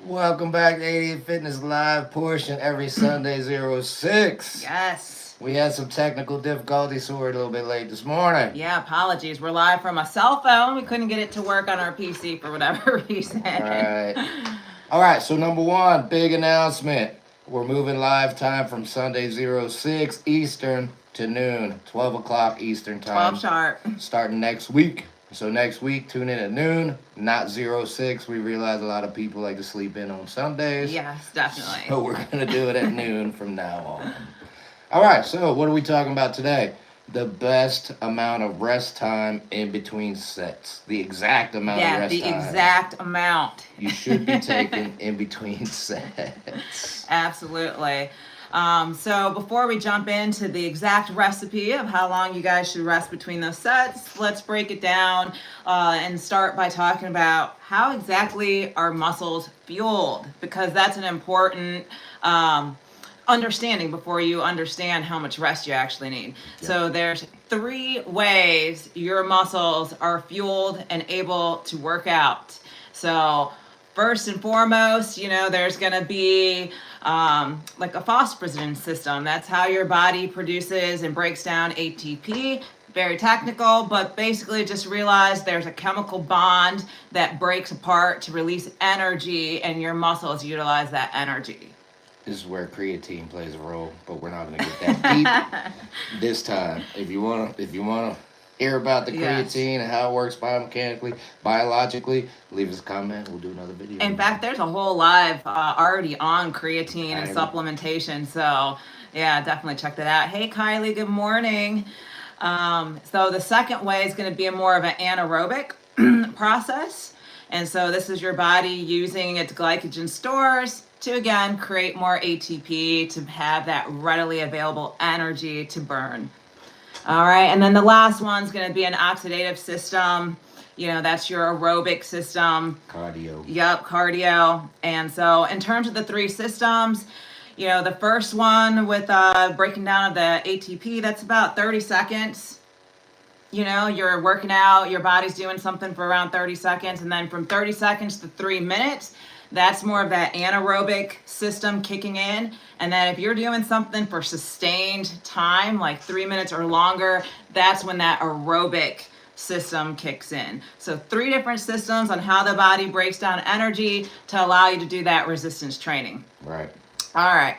Welcome back to 88 Fitness Live portion every Sunday 06. Yes. We had some technical difficulties, so we're a little bit late this morning. Yeah, apologies. We're live from a cell phone. We couldn't get it to work on our PC for whatever reason. All right, so number one, big announcement. We're moving live time from Sunday 06 Eastern to noon, 12 o'clock Eastern time. 12 sharp. Starting next week. So next week, tune in at noon, not 06. We realize a lot of people like to sleep in on Sundays. Yes, definitely. So we're going to do it at noon from now on. All right, so what are we talking about today? The best amount of rest time in between sets. The exact amount of rest time. Yeah, the exact amount. You should be taking in between sets. Absolutely. So before we jump into the exact recipe of how long you guys should rest between those sets, let's break it down and start by talking about how exactly are muscles fueled, because that's an important understanding before you understand how much rest you actually need. Yep. So there's 3 ways your muscles are fueled and able to work out. So first and foremost, there's going to be like a phosphorescence system. That's how your body produces and breaks down ATP. Very technical, but basically just realize there's a chemical bond that breaks apart to release energy, and your muscles utilize that energy. This is where creatine plays a role, but we're not going to get that deep this time. If you want to hear about the creatine and how it works biomechanically, biologically, leave us a comment. We'll do another video. In fact, there's a whole live already on creatine and supplementation. So yeah, definitely check that out. Hey, Kylie, good morning. So the second way is going to be more of an anaerobic process. And so this is your body using its glycogen stores to, again, create more ATP to have that readily available energy to burn. All right, and then the last one's going to be an oxidative system. That's your aerobic system. Cardio. Yep, cardio. And so in terms of the 3 systems, the first one with breaking down of the ATP, that's about 30 seconds. You're working out, your body's doing something for around 30 seconds, and then from 30 seconds to 3 minutes, that's more of that anaerobic system kicking in. And then if you're doing something for sustained time, like 3 minutes or longer, that's when that aerobic system kicks in. So 3 different systems on how the body breaks down energy to allow you to do that resistance training. Right. All right.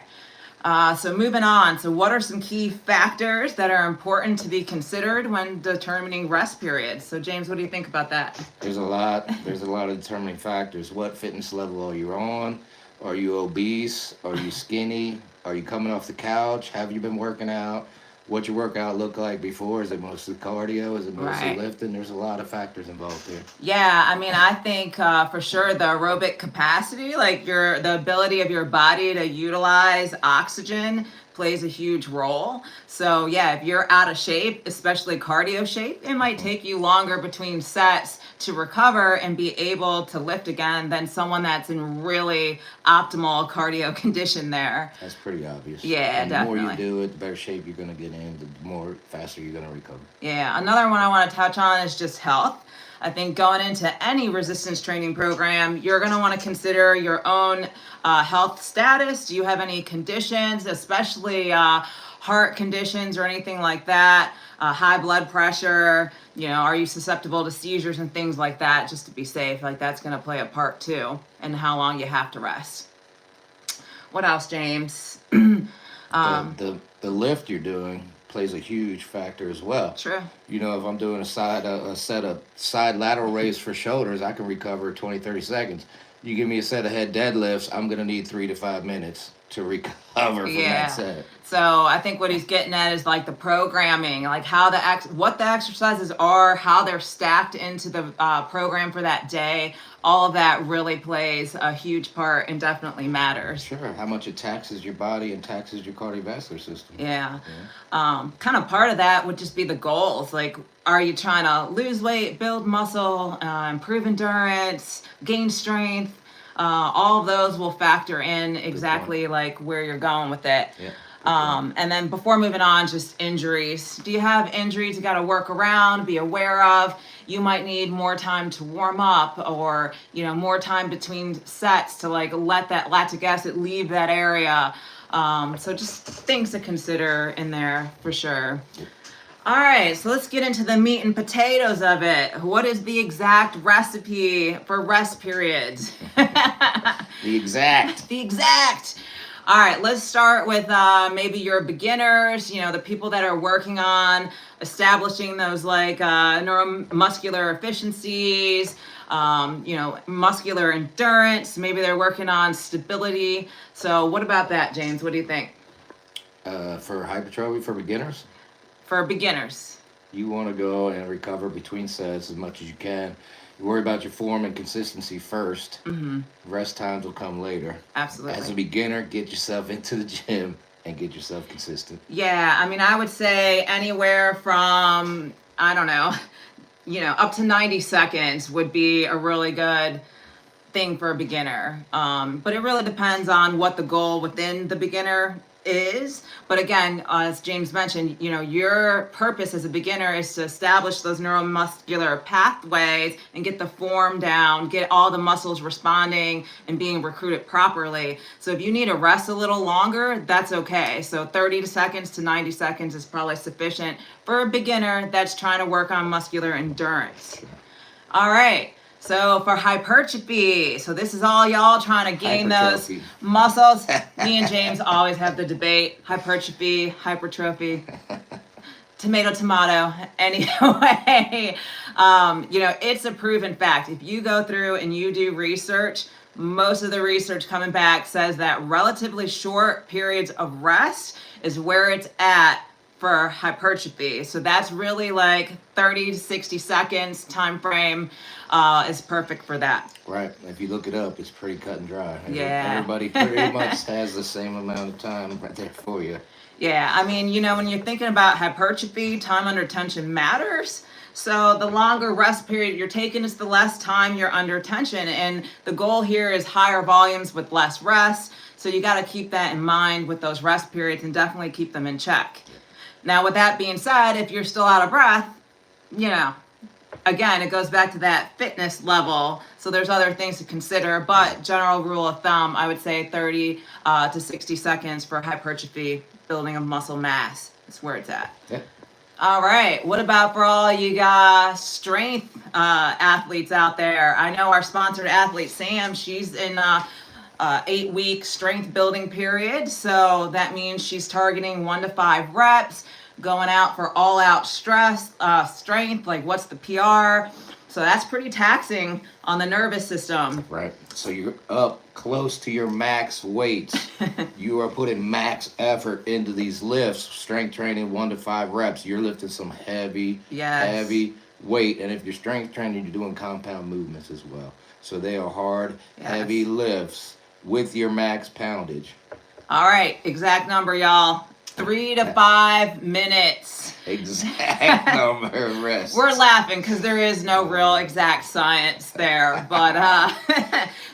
So moving on. So what are some key factors that are important to be considered when determining rest periods? So James, what do you think about that? There's a lot of determining factors. What fitness level are you on? Are you obese? Are you skinny? Are you coming off the couch? Have you been working out? What your workout look like before? Is it mostly cardio? Is it mostly lifting? There's a lot of factors involved here. Yeah, I think for sure the aerobic capacity, like the ability of your body to utilize oxygen, plays a huge role. So yeah, if you're out of shape, especially cardio shape, it might take you longer between sets to recover and be able to lift again than someone that's in really optimal cardio condition there. That's pretty obvious. Yeah, and definitely. The more you do it, the better shape you're going to get in, the more faster you're going to recover. Yeah, another one I want to touch on is just health. I think going into any resistance training program, you're going to want to consider your own health status. Do you have any conditions, especially heart conditions or anything like that? High blood pressure, are you susceptible to seizures and things like that, just to be safe? Like that's going to play a part too, and how long you have to rest. What else, James? The lift you're doing plays a huge factor as well. True. If I'm doing a set of side lateral raise for shoulders, I can recover 20-30 seconds. You give me a set of head deadlifts, I'm going to need 3 to 5 minutes to recover from that set. So I think what he's getting at is like the programming, like how what the exercises are, how they're stacked into the program for that day. All of that really plays a huge part and definitely matters. Sure. How much it taxes your body and taxes your cardiovascular system. Yeah. Kind of part of that would just be the goals. Like, are you trying to lose weight, build muscle, improve endurance, gain strength? All of those will factor in exactly like where you're going with it. Yeah. And then before moving on, just injuries. Do you have injuries you got to work around, be aware of? You might need more time to warm up, or more time between sets to like let that lactic acid leave that area. So just things to consider in there for sure. All right, so let's get into the meat and potatoes of it. What is the exact recipe for rest periods? The exact. The exact. All right, let's start with maybe your beginners, the people that are working on establishing those like neuromuscular efficiencies, muscular endurance. Maybe they're working on stability. So what about that, James? What do you think? For hypertrophy for beginners? For beginners. You want to go and recover between sets as much as you can. You worry about your form and consistency first. Mm-hmm. Rest times will come later. Absolutely. As a beginner, get yourself into the gym and get yourself consistent. Yeah, I mean, I would say anywhere from, I don't know, up to 90 seconds would be a really good thing for a beginner. But it really depends on what the goal within the beginner is. But again, as James mentioned, your purpose as a beginner is to establish those neuromuscular pathways and get the form down, get all the muscles responding and being recruited properly. So if you need to rest a little longer, that's okay. So 30 seconds to 90 seconds is probably sufficient for a beginner that's trying to work on muscular endurance. All right. So for hypertrophy, so this is all y'all trying to gain those muscles. Me and James always have the debate, hypertrophy. Tomato. Anyway, it's a proven fact. If you go through and you do research, most of the research coming back says that relatively short periods of rest is where it's at for hypertrophy. So that's really like 30 to 60 seconds time frame is perfect for that. Right. If you look it up, it's pretty cut and dry. Yeah. Everybody pretty much has the same amount of time right there for you. Yeah. I mean, when you're thinking about hypertrophy, time under tension matters. So the longer rest period you're taking is the less time you're under tension. And the goal here is higher volumes with less rest. So you got to keep that in mind with those rest periods and definitely keep them in check. Now, with that being said, if you're still out of breath, again, it goes back to that fitness level. So there's other things to consider, but general rule of thumb, I would say 30 to 60 seconds for hypertrophy, building of muscle mass. That's where it's at. Yeah. All right. What about for all you guys strength athletes out there? I know our sponsored athlete, Sam, she's in 8-week strength building period. So that means she's targeting 1 to 5 reps, going out for all out strength, like what's the PR. So that's pretty taxing on the nervous system. Right. So you're up close to your max weights. You are putting max effort into these lifts, strength training 1 to 5 reps. You're lifting some heavy weight. And if you're strength training, you're doing compound movements as well. So they are hard, heavy lifts with your max poundage. All right, exact number, y'all. 3 to 5 minutes. Exact number of rests. We're laughing because there is no real exact science there, but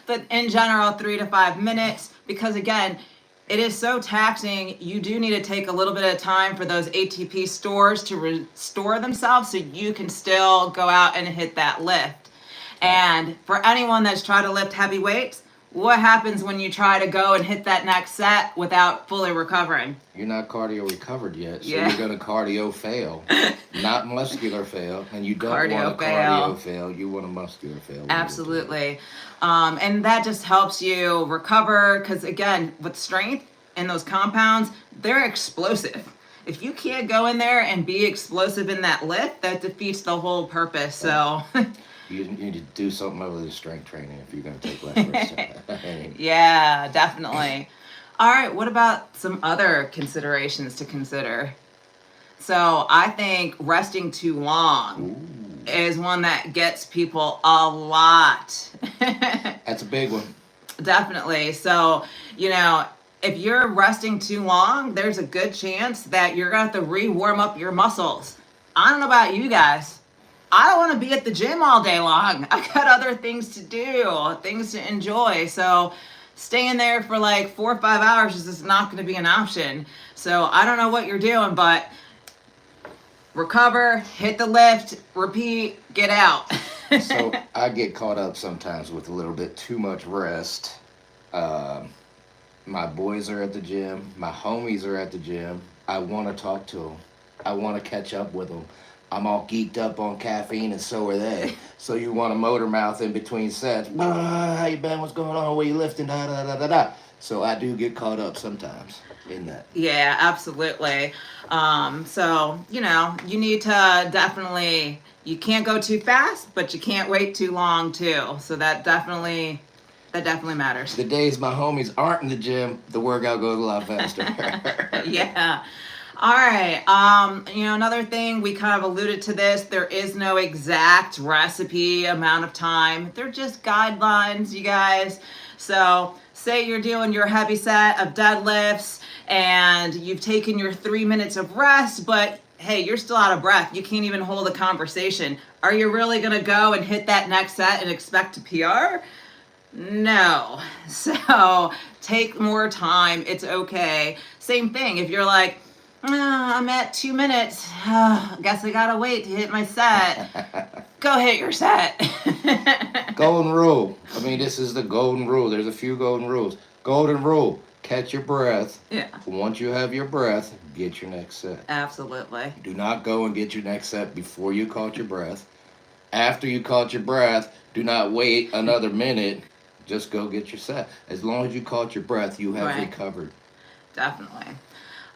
but in general, 3 to 5 minutes. Because again, it is so taxing. You do need to take a little bit of time for those ATP stores to restore themselves, so you can still go out and hit that lift. And for anyone that's tried to lift heavy weights, what happens when you try to go and hit that next set without fully recovering? You're not cardio recovered yet, so you're going to cardio fail, not muscular fail. And you don't want a cardio fail, you want a muscular fail. Absolutely. And that just helps you recover because, again, with strength and those compounds, they're explosive. If you can't go in there and be explosive in that lift, that defeats the whole purpose. So... You need to do something other than strength training if you're going to take less rest. Yeah, definitely. All right, what about some other considerations to consider? So I think resting too long is one that gets people a lot. That's a big one. Definitely. So, if you're resting too long, there's a good chance that you're going to have to re-warm up your muscles. I don't know about you guys. I don't want to be at the gym all day long. I've got other things to do, things to enjoy. So staying there for like 4 or 5 hours is just not going to be an option. So I don't know what you're doing, but recover, hit the lift, repeat, get out. So I get caught up sometimes with a little bit too much rest. My boys are at the gym. My homies are at the gym. I want to talk to them. I want to catch up with them. I'm all geeked up on caffeine, and so are they. So you want to motor mouth in between sets. How you been? What's going on? What you lifting? Da da da da da. So I do get caught up sometimes in that. Yeah, absolutely. So, you know, you need to definitely, you can't go too fast, but you can't wait too long too. So that definitely matters. The days my homies aren't in the gym, the workout goes a lot faster. Yeah. All right. You know, another thing, we kind of alluded to this. There is no exact recipe amount of time. They're just guidelines, you guys. So say you're doing your heavy set of deadlifts and you've taken your 3 minutes of rest, but hey, you're still out of breath. You can't even hold a conversation. Are you really going to go and hit that next set and expect a PR? No. So take more time. It's okay. Same thing. If you're like, I'm at 2 minutes. Guess I gotta wait to hit my set. Go hit your set. Golden rule. I mean, this is the golden rule. There's a few golden rules. Golden rule. Catch your breath. Yeah. Once you have your breath, get your next set. Absolutely. Do not go and get your next set before you caught your breath. After you caught your breath, do not wait another minute. Just go get your set. As long as you caught your breath, you have recovered. Definitely.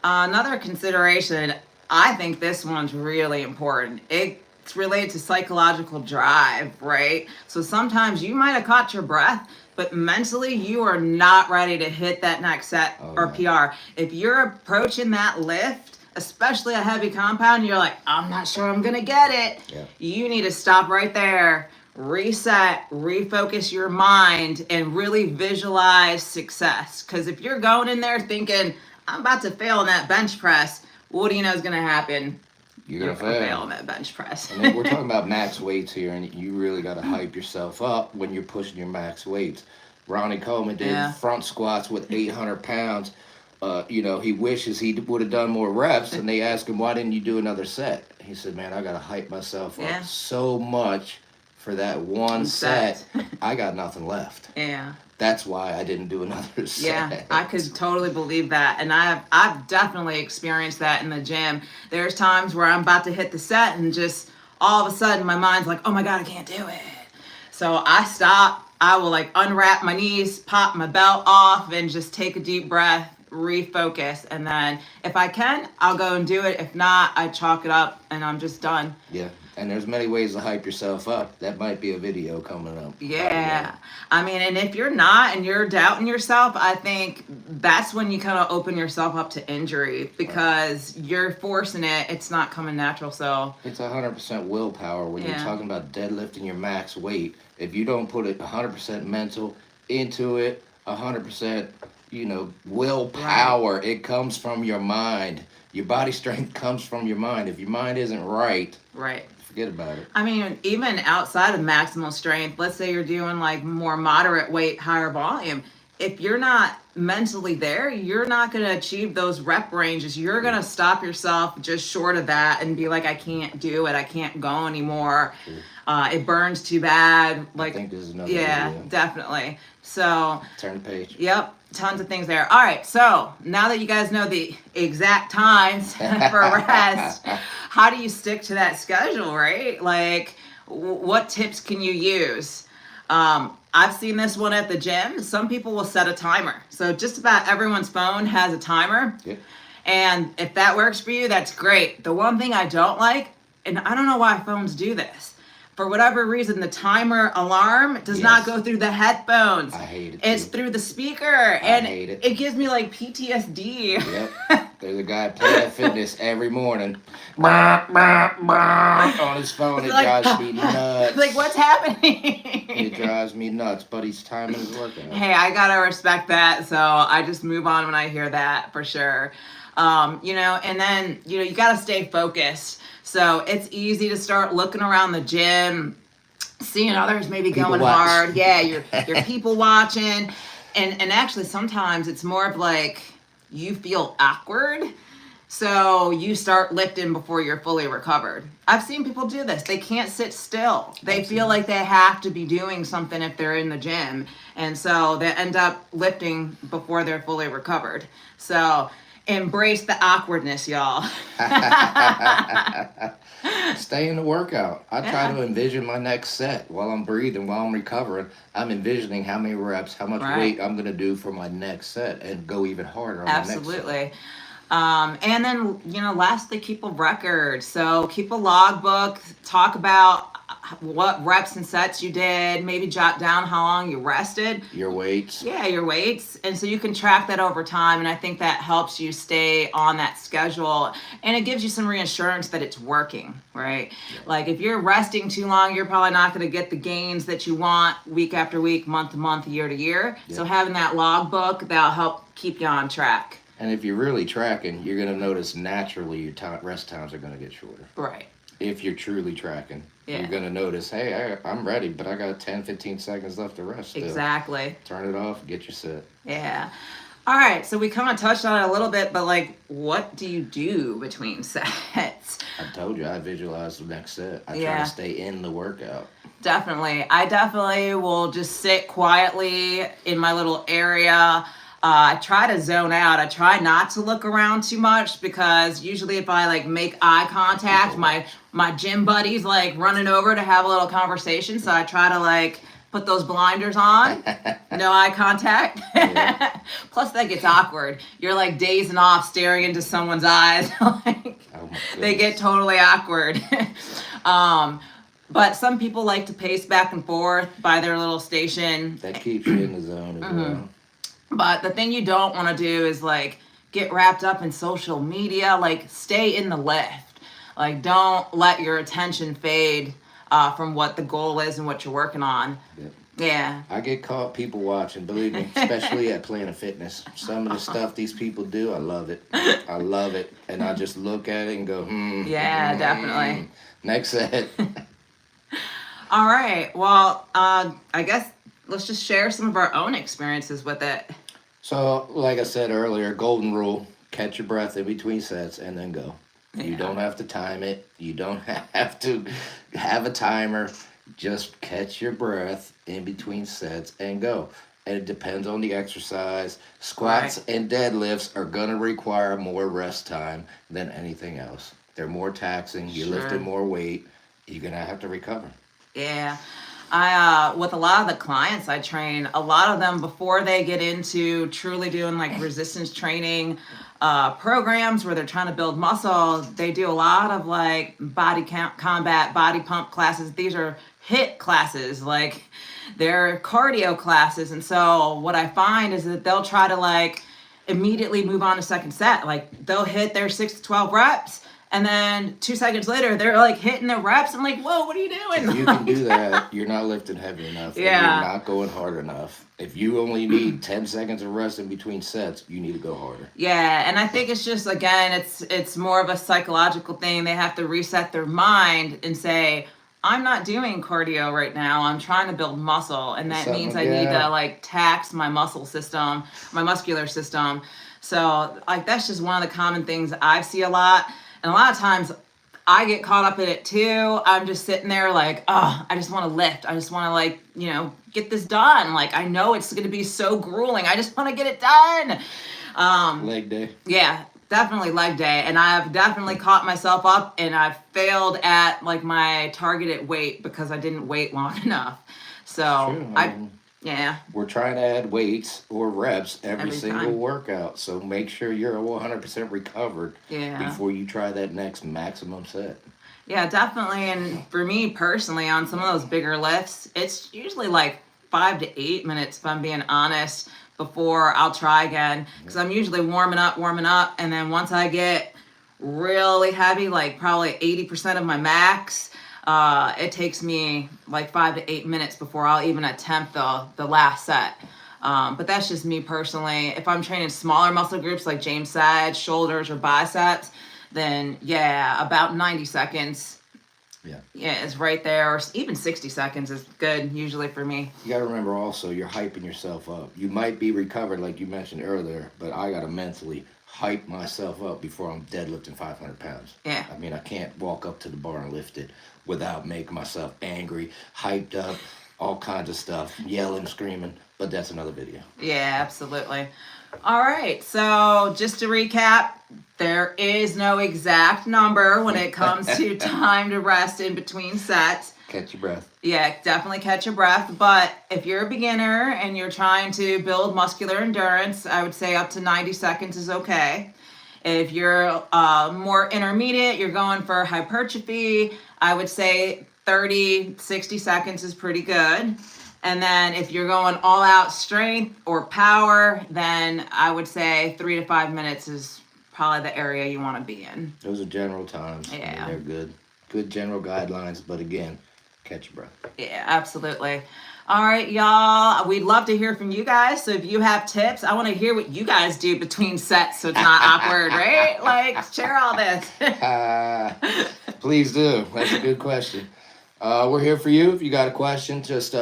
Another consideration, I think this one's really important. It's related to psychological drive, right? So sometimes you might have caught your breath, but mentally you are not ready to hit that next set or PR. If you're approaching that lift, especially a heavy compound, you're like, I'm not sure I'm gonna get it. Yeah. You need to stop right there, reset, refocus your mind, and really visualize success. Because if you're going in there thinking, I'm about to fail in that bench press, what do you know is gonna happen? You're gonna fail on that bench press. And then we're talking about max weights here, and you really got to hype yourself up when you're pushing your max weights. Ronnie Coleman did front squats with 800 pounds. You know, he wishes he would have done more reps, and they asked him, why didn't you do another set? He said, man, I got to hype myself up so much for that one set. I got nothing left. Yeah. That's why I didn't do another set. Yeah, I could totally believe that. And I've definitely experienced that in the gym. There's times where I'm about to hit the set and just all of a sudden my mind's like, oh my God, I can't do it. So I stop. I will like unwrap my knees, pop my belt off, and just take a deep breath, refocus. And then if I can, I'll go and do it. If not, I chalk it up and I'm just done. Yeah. And there's many ways to hype yourself up. That might be a video coming up. Yeah. I mean, and if you're not and you're doubting yourself, I think that's when you kind of open yourself up to injury because you're forcing it. It's not coming natural. So it's 100% willpower when you're talking about deadlifting your max weight. If you don't put it 100% mental into it, 100%, you know, willpower, it comes from your mind. Your body strength comes from your mind. If your mind isn't right, forget about it. I mean, even outside of maximal strength, let's say you're doing like more moderate weight, higher volume. If you're not mentally there, you're not going to achieve those rep ranges. You're going to stop yourself just short of that and be like, I can't do it. I can't go anymore. It burns too bad. Like, I think this is another video. Definitely. So turn the page. Yep. Tons of things there. All right. So now that you guys know the exact times for rest, how do you stick to that schedule, right? Like, what tips can you use? I've seen this one at the gym. Some people will set a timer. So just about everyone's phone has a timer. Yeah. And if that works for you, that's great. The one thing I don't like, and I don't know why phones do this, for whatever reason, the timer alarm does not go through the headphones. I hate it. It's through the speaker. And I hate it. It gives me like PTSD. Yep. There's a guy at Planet Fitness every morning on his phone. It drives me nuts. Like, what's happening? It drives me nuts, but he's timing his workout. Hey, I gotta respect that. So I just move on when I hear that for sure. You know, and then, you know, you gotta stay focused. So it's easy to start looking around the gym, seeing others maybe going hard. Yeah, you're people watching. And actually sometimes it's more of like you feel awkward, so you start lifting before you're fully recovered. I've seen people do this. They can't sit still. They feel like they have to be doing something if they're in the gym. And so they end up lifting before they're fully recovered. So embrace the awkwardness, y'all. Stay in the workout. I try to envision my next set while I'm breathing, while I'm recovering. I'm envisioning how many reps, how much weight I'm going to do for my next set and go even harder on the next set. Absolutely. And then, lastly, keep a record. So keep a logbook, talk about what reps and sets you did, maybe jot down how long you rested. Your weights. Yeah, your weights. And so you can track that over time. And I think that helps you stay on that schedule. And it gives you some reassurance that it's working, right? Yeah. Like if you're resting too long, you're probably not going to get the gains that you want week after week, month to month, year to year. Yeah. So having that logbook, that'll help keep you on track. And if you're really tracking, you're going to notice naturally your rest times are going to get shorter. Right. If you're truly tracking, you're going to notice, hey, I'm ready, but I got 10, 15 seconds left to rest still. Exactly. Turn it off, get your set. Yeah. All right, so we kind of touched on it a little bit, but like, what do you do between sets? I told you, I visualize the next set. I try to stay in the workout. Definitely. I definitely will just sit quietly in my little area. I try to zone out. I try not to look around too much because usually if I like make eye contact, my gym buddy's like running over to have a little conversation. So I try to like put those blinders on, no eye contact. Yeah. Plus that gets awkward. You're like dazing off, staring into someone's eyes. They get totally awkward. But some people like to pace back and forth by their little station. That keeps you in the zone as well. But the thing you don't want to do is like get wrapped up in social media, like stay in the lift. Like don't let your attention fade from what the goal is and what you're working on. Yeah. I get caught people watching, believe me, especially at Planet Fitness. Some of the stuff these people do, I love it. I love it. And I just look at it and go, Yeah, definitely. Next set. All right. Well, I guess let's just share some of our own experiences with it. So, like I said earlier, golden rule, catch your breath in between sets and then go. Yeah. You don't have to time it. You don't have to have a timer. Just catch your breath in between sets and go. And it depends on the exercise. Squats and deadlifts are going to require more rest time than anything else. They're more taxing. You're lifting more weight. You're going to have to recover. Yeah. With a lot of the clients I train, a lot of them before they get into truly doing like resistance training programs where they're trying to build muscle, they do a lot of like body combat, body pump classes. These are HIIT classes, like they're cardio classes. And so what I find is that they'll try to like immediately move on to second set. Like they'll hit their 6 to 12 reps. And then 2 seconds later, they're like hitting the reps. I'm like, whoa, what are you doing? If you can do that, you're not lifting heavy enough. Yeah. You're not going hard enough. If you only need 10 seconds of rest in between sets, you need to go harder. Yeah, and I think it's just, again, it's more of a psychological thing. They have to reset their mind and say, I'm not doing cardio right now. I'm trying to build muscle. And that means I need to like tax my muscle system, my muscular system. So like that's just one of the common things I see a lot. And a lot of times I get caught up in it too. I'm just sitting there like, oh, I just want to lift. I just want to like, get this done. Like, I know it's going to be so grueling. I just want to get it done. Leg day. Yeah, definitely leg day. And I've definitely caught myself up and I've failed at like my targeted weight because I didn't wait long enough. So yeah. We're trying to add weights or reps every single workout. So make sure you're 100% recovered before you try that next maximum set. Yeah, definitely. And for me personally, on some of those bigger lifts, it's usually like 5 to 8 minutes, if I'm being honest, before I'll try again. Because I'm usually warming up. And then once I get really heavy, like probably 80% of my max, it takes me like 5 to 8 minutes before I'll even attempt the last set. But that's just me personally. If I'm training smaller muscle groups like James said, shoulders or biceps, then yeah, about 90 seconds Yeah, it's right there. Or even 60 seconds is good usually for me. You got to remember also, you're hyping yourself up. You might be recovered, like you mentioned earlier, but I got to mentally hype myself up before I'm deadlifting 500 pounds. Yeah. I mean, I can't walk up to the bar and lift it without making myself angry, hyped up, all kinds of stuff, yelling, screaming. But that's another video. Yeah, absolutely. All right. So just to recap, there is no exact number when it comes to time to rest in between sets. Catch your breath. Yeah, definitely catch your breath. But if you're a beginner and you're trying to build muscular endurance, I would say up to 90 seconds is okay. If you're more intermediate, you're going for hypertrophy, I would say 30, 60 seconds is pretty good. And then if you're going all out strength or power, then I would say 3 to 5 minutes is probably the area you want to be in. Those are general times. Yeah. I mean, they're good. Good general guidelines, but again, catch your breath. Yeah, absolutely. All right, y'all. We'd love to hear from you guys. So if you have tips, I want to hear what you guys do between sets so it's not awkward, right? Like, share all this. Please do. That's a good question. We're here for you. If you got a question, just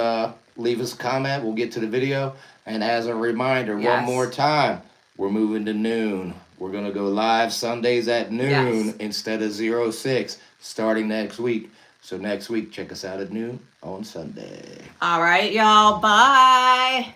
leave us a comment. We'll get to the video. And as a reminder, Yes. one more time, we're moving to noon. We're going to go live Sundays at noon Yes. instead of 06 starting next week. So next week, check us out at noon on Sunday. All right, y'all. Bye.